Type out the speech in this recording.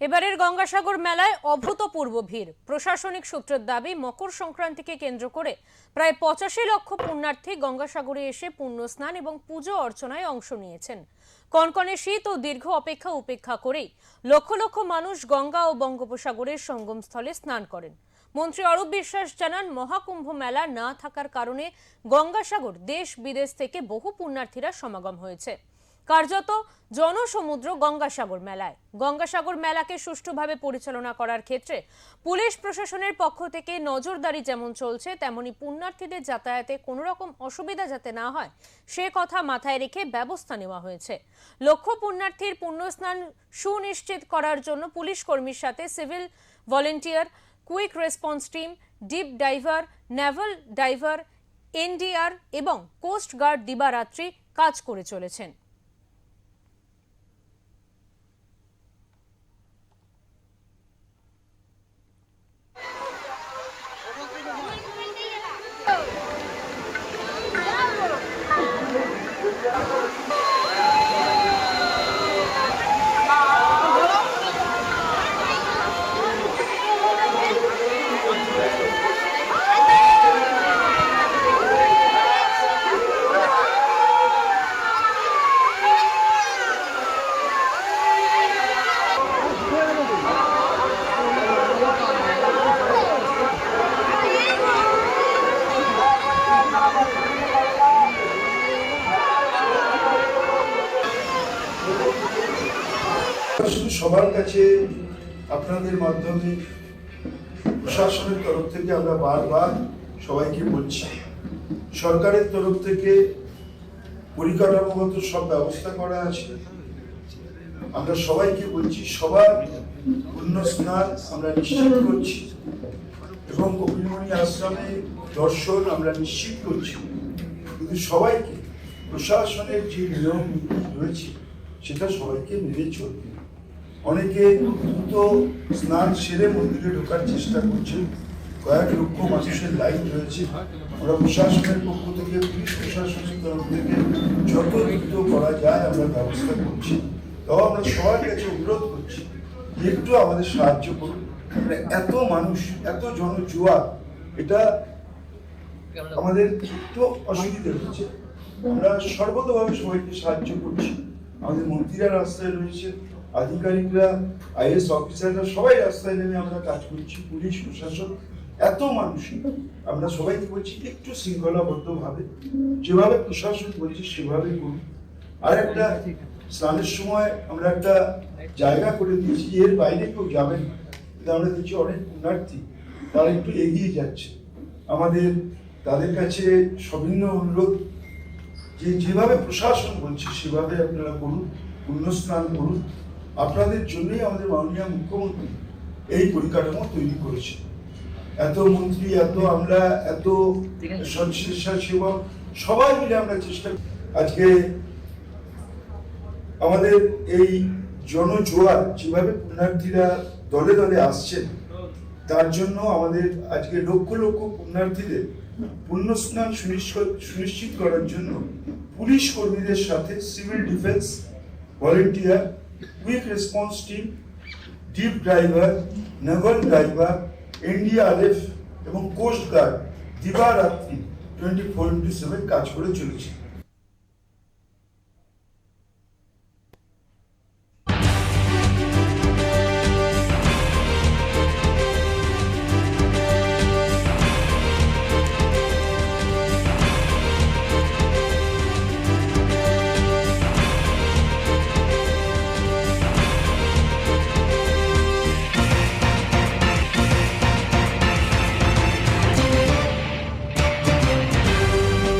এবারের গঙ্গাসাগর মেলায় অভূতপূর্ব ভিড়। প্রশাসনিক সূত্রের দাবি, মকর সংক্রান্তিকে কেন্দ্র করে প্রায় 85 লক্ষ পুণ্যার্থী গঙ্গাসাগরে এসে পুণ্য স্নান এবং পুজো অর্চনায় অংশ নিয়েছেন। কনকনে শীত ও দীর্ঘ অপেক্ষা উপেক্ষা করেই লক্ষ লক্ষ মানুষ গঙ্গা ও বঙ্গোপসাগরের সঙ্গমস্থলে স্নান করেন। মন্ত্রী অরূপ বিশ্বাস জানান, মহাকুম্ভ মেলা না থাকার কারণে গঙ্গাসাগর দেশ বিদেশ থেকে বহু পুণ্যার্থীরা সমাগম হয়েছে। কার্যত জনসমুদ্র গঙ্গাসাগর মেলায়। গঙ্গাসাগর মেলাকে সুষ্ঠুভাবে পরিচালনা করার ক্ষেত্রে পুলিশ প্রশাসনের পক্ষ থেকে নজরদারি যেমন চলছে, তেমনি পুণ্যার্থীদের যাতায়াতে কোনো রকম অসুবিধা যাতে না হয় সে কথা মাথায় রেখে ব্যবস্থা নেওয়া হয়েছে। লক্ষ পুণ্যার্থীর পুণ্যস্নান সুনিশ্চিত করার জন্য পুলিশ কর্মীর সাথে civil volunteer, quick response team, deep diver, naval diver, NDR এবং কোস্ট গার্ড দিবারাত্রি কাজ করে চলেছেন। শুধু সবার কাছে আপনাদের মাধ্যমে প্রশাসনের তরফ থেকে আমরা বারবার সবাইকে বলছি, সরকারের তরফ থেকে পরিকাঠামোগত সব ব্যবস্থা করা আছে। আমরা সবাইকে বলছি, সবার পুণ্য স্নান আমরা নিশ্চিত করছি এবং কপিলমুনি আশ্রমে দর্শন আমরা নিশ্চিত করছি। কিন্তু সবাইকে প্রশাসনের যে নিয়ম নীতি রয়েছে সেটা সবাইকে মেনে চলবে। অনেকে দ্রুত স্নান সেরে মন্দিরে ঢোকার চেষ্টা করছেন। কয়েক লক্ষ মানুষের লাইন রয়েছে। আমরা প্রশাসনের পক্ষ থেকে, পুলিশ প্রশাসনের তরফ থেকে যত দ্রুত করা যায় আমরা ব্যবস্থা করছি। তাও আমরা সবার কাছে অনুরোধ করছি যে একটু আমাদের সাহায্য করুন। এত মানুষ, এত জনজোয়ার, এটা আমাদের একটু অসুবিধা হচ্ছে। আমরা সর্বতভাবে সবাইকে সাহায্য করছি। আমাদের মন্ত্রীরা রাস্তায় রয়েছে, আধিকারিকরা, আইএস অফিসাররা সবাই রাস্তায় নেমে আমরা কাজ করছি। পুলিশ প্রশাসন, এত মানুষ, আমরা সবাইকে বলছি একটু শৃঙ্খলাবদ্ধভাবে যেভাবে প্রশাসন বলছে সেভাবে করুন। আর একটা স্নানের সময় আমরা একটা জায়গা করে দিয়েছি, এর বাইরে কেউ যাবেন। কিন্তু আমরা দেখছি অনেক পুণ্যার্থী তারা একটু এগিয়ে যাচ্ছে। আমাদের তাদের কাছে সবিনয় অনুরোধ যে যেভাবে প্রশাসন বলছে সেভাবে আপনারা করুন, পুণ্যস্নান করুন। আপনাদের জন্যই আমাদের মাননীয় মুখ্যমন্ত্রী এই পরিকাঠামো তৈরি করেছে। এত মন্ত্রী, এত আমরা, এত স্বেচ্ছাসেবক সবাই মিলে আমরা চেষ্টা। আজকে আমাদের এই জনজোয়ার যেভাবে পুণ্যার্থীরা দলে দলে আসছেন, তার জন্য আমাদের আজকে লক্ষ লক্ষ পুণ্যার্থীদের পুণ্যস্নান সুনিশ্চিত করার জন্য পুলিশ কর্মীদের সাথে civil defence, volunteer, quick response team, deep driver, Naval driver, NDRF এবং কোস্ট গার্ড দিবারাত্রি 24/7 কাজ করে চলেছে।